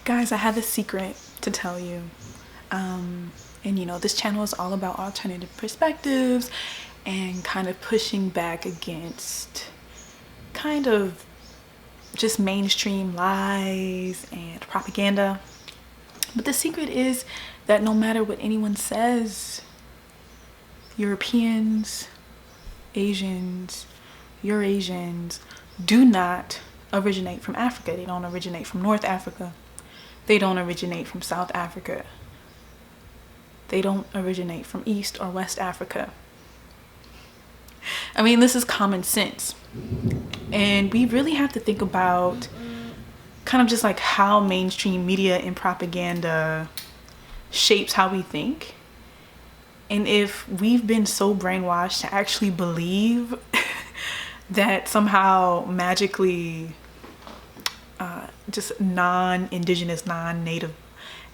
Guys, I have a secret to tell you. And you know, this channel is all about alternative perspectives and kind of pushing back against kind of just mainstream lies and propaganda. But the secret is that no matter what anyone says, Europeans, Asians, Eurasians do not originate from Africa. They don't originate from North Africa. They don't originate from South Africa. They don't originate from East or West Africa. I mean, this is common sense. And we really have to think about kind of just like how mainstream media and propaganda shapes how we think. And if we've been so brainwashed to actually believe that somehow magically just non-indigenous, non-native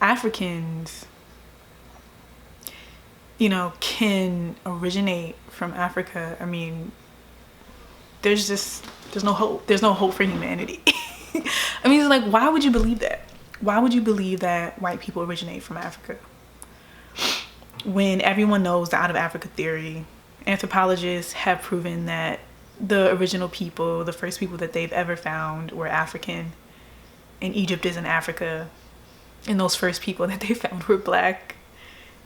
Africans, you know, can originate from Africa, I mean, there's no hope. There's no hope for humanity. I mean, it's like, why would you believe that? Why would you believe that white people originate from Africa? When everyone knows the out of Africa theory, anthropologists have proven that the original people, the first people that they've ever found were African, and Egypt is in Africa, and those first people that they found were black.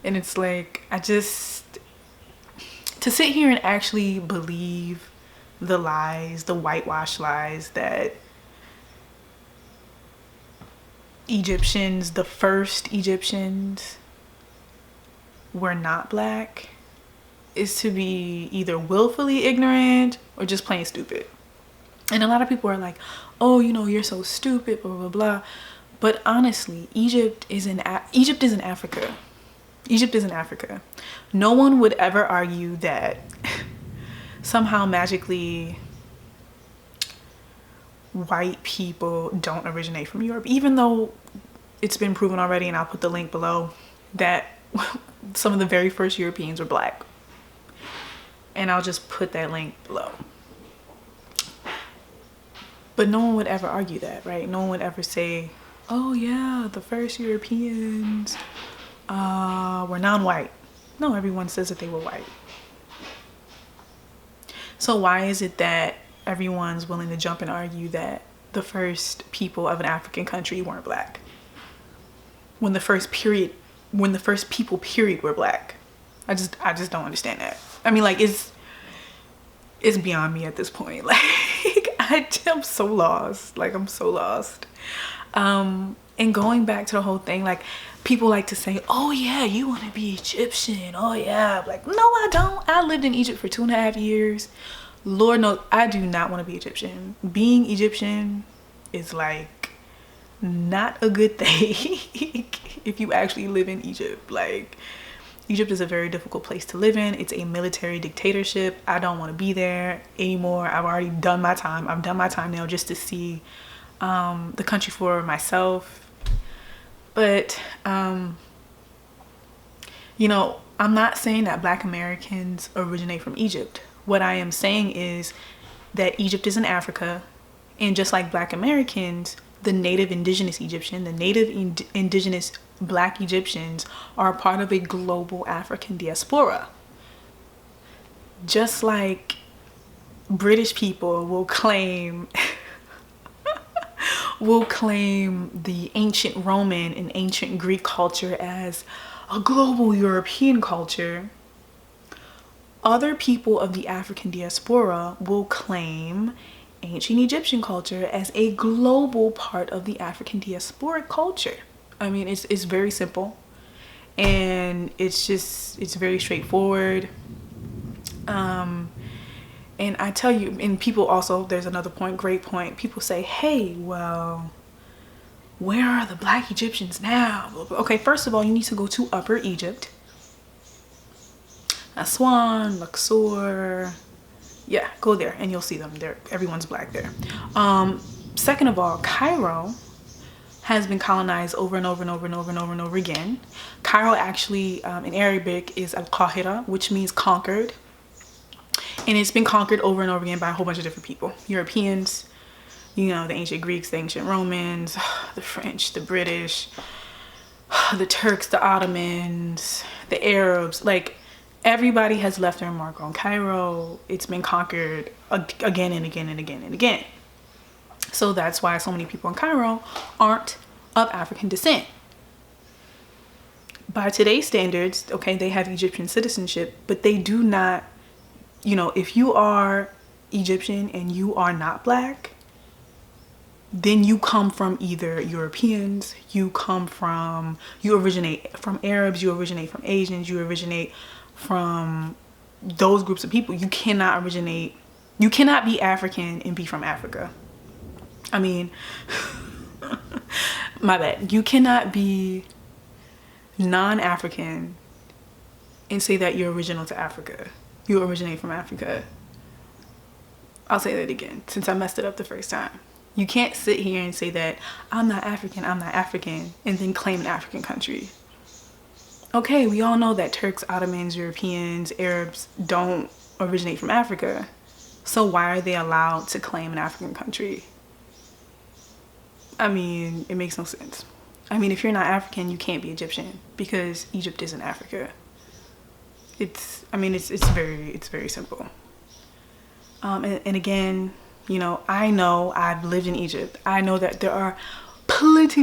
And it's like, to sit here and actually believe the lies, the whitewash lies that Egyptians, the first Egyptians, were not black, is to be either willfully ignorant or just plain stupid. And a lot of people are like, oh, you know, you're so stupid, blah, blah, blah. But honestly, Egypt is in Africa. Egypt is in Africa. No one would ever argue that somehow magically white people don't originate from Europe, even though it's been proven already, and I'll put the link below, that some of the very first Europeans were black. And I'll just put that link below. But no one would ever argue that, right? No one would ever say, oh yeah, the first Europeans were non-white. No, everyone says that they were white. So why is it that everyone's willing to jump and argue that the first people of an African country weren't black? When the first people period were black? I just don't understand that. I mean, like, it's beyond me at this point. Like, I'm so lost. Like, I'm so lost. And going back to the whole thing, like, people like to say, oh yeah, you want to be Egyptian. Oh yeah. Like, no, I don't. I lived in Egypt for 2.5 years. Lord knows I do not want to be Egyptian. Being Egyptian is like not a good thing if you actually live in Egypt. Like, Egypt is a very difficult place to live in. It's a military dictatorship. I don't want to be there anymore. I've already done my time. I've done my time now just to see the country for myself. But you know, I'm not saying that Black Americans originate from Egypt. What I am saying is that Egypt is in Africa, and just like Black Americans, the native indigenous Egyptian, the native indigenous Black Egyptians are a part of a global African diaspora. Just like British people will claim the ancient Roman and ancient Greek culture as a global European culture, other people of the African diaspora will claim ancient Egyptian culture as a global part of the African diasporic culture. I mean, it's very simple, and it's very straightforward. And I tell you, and people also, there's another point, great point. People say, hey, well, where are the Black Egyptians now? Okay, first of all, you need to go to Upper Egypt. Aswan, Luxor. Yeah, go there and you'll see them. Everyone's black there. Second of all, Cairo has been colonized over and over and over and over and over and over again. Cairo actually, in Arabic, is Al-Qahira, which means conquered. And it's been conquered over and over again by a whole bunch of different people. Europeans, You know, the ancient Greeks, the ancient Romans, the French, the British, the Turks, the Ottomans, the Arabs. Like, everybody has left their mark on Cairo. It's been conquered again and again and again and again. So that's why so many people in Cairo aren't of African descent. By today's standards, okay, they have Egyptian citizenship, but they do not, you know, if you are Egyptian and you are not black, then you come from either Europeans, you originate from Arabs, you originate from Asians, you originate from those groups of people. You cannot be African and be from Africa. I mean, my bad. You cannot be non-African and say that you're original to Africa. You originate from Africa. I'll say that again since I messed it up the first time. You can't sit here and say that I'm not African, and then claim an African country. Okay, we all know that Turks, Ottomans, Europeans, Arabs don't originate from Africa. So why are they allowed to claim an African country? I mean, it makes no sense. I mean, if you're not African, you can't be Egyptian because Egypt isn't Africa. It's very simple. And again, you know I've lived in Egypt. I know that there are plenty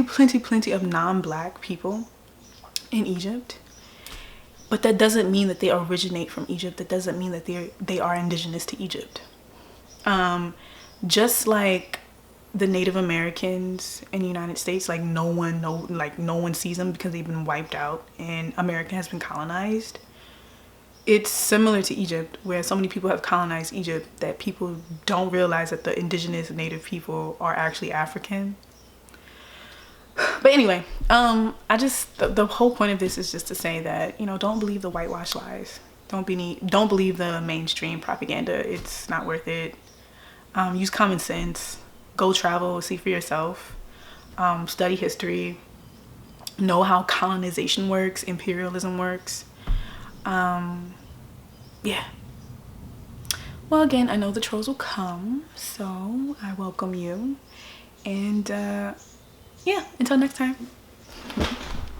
of non-black people in Egypt, but that doesn't mean that they originate from Egypt. That doesn't mean that they are indigenous to Egypt. Just like the Native Americans in the United States, like no one sees them because they've been wiped out and America has been colonized. It's similar to Egypt, where so many people have colonized Egypt that people don't realize that the indigenous native people are actually African. But anyway, the whole point of this is just to say that, you know, don't believe the whitewash lies. Don't believe the mainstream propaganda. It's not worth it. Use common sense. Go travel, see for yourself. Study history. Know how colonization works, imperialism works. Yeah. Well, again, I know the trolls will come, so I welcome you. And yeah, until next time.